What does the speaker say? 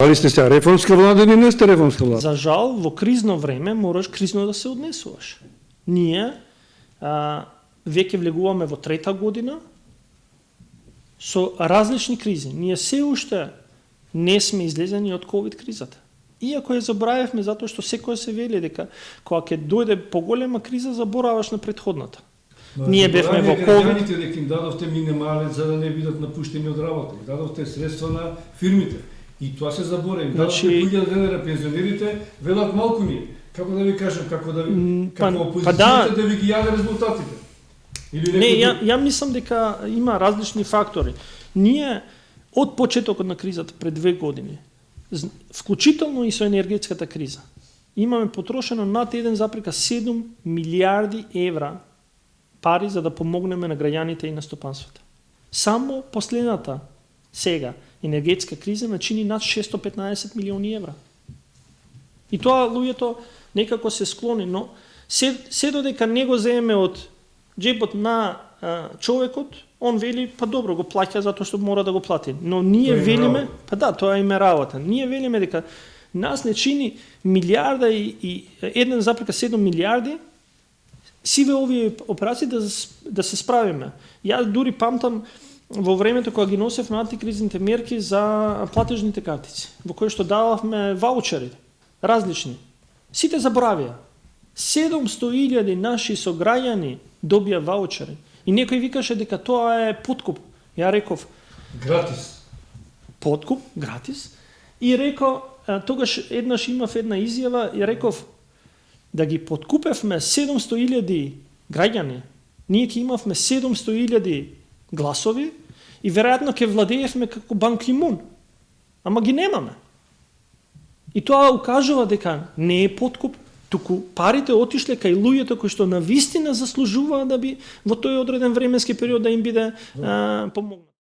Дали сте се реформска влада или не сте реформска влада? За жал, во кризно време мораш кризно да се однесуваш. Ние веќе влегуваме во трета година со различни кризи. Ние се уште не сме излезени од ковид кризата. Иако ја забравевме затоа што секој се вели дека кога ќе дојде поголема криза забораваш на претходната. Ние бевме во ковид. Граѓаните дека им дадовте минимален за да не бидат напуштени од работа. Дадовте средства на фирмите. И тоа се заборави. Дадовте 1000 денара пензионерите, велат малку ни. Како да ви кажам, како опозицијата да ви ги јаде резултатите. Не, ја мислам дека има различни фактори. Ние од почетокот на кризата пред 2 години, вклучително и со енергетската криза, имаме потрошено над 1,7 милиарди евра пари за да помогнеме на граѓаните и на стопанството. Само последната сега енергетска криза начини над 615 милиони евра. И тоа луѓето некако се склони, но се додека не го земеме од джебот на човекот, он вели, па добро, го плаќа затоа што мора да го плати. Но ние велиме, па да, тоа е работа. Ние велиме дека нас не чини милиарда и 1,7 милиарди сиве овие операции да се справиме. Јас дури памтам во времето кога ги носев на антикризните мерки за платежните картици, во кои што дававме ваучери, различни. Сите забравија. 700.000 наши сограѓани добија ваучери. И некој викаше дека тоа е подкуп. Ја реков гратис. Подкуп, гратис. И реков, тогаш еднаш имав една изјава, и реков да ги подкупевме 700.000 граѓани, ние ќе имавме 700.000 гласови и веројатно ќе владеевме како Бан Ки-мун. Ама ги немаме. И тоа укажува дека не е подкуп, туку парите отишле кај луѓето кои што навистина заслужуваат да би во тој одреден временски период да им биде помогнат.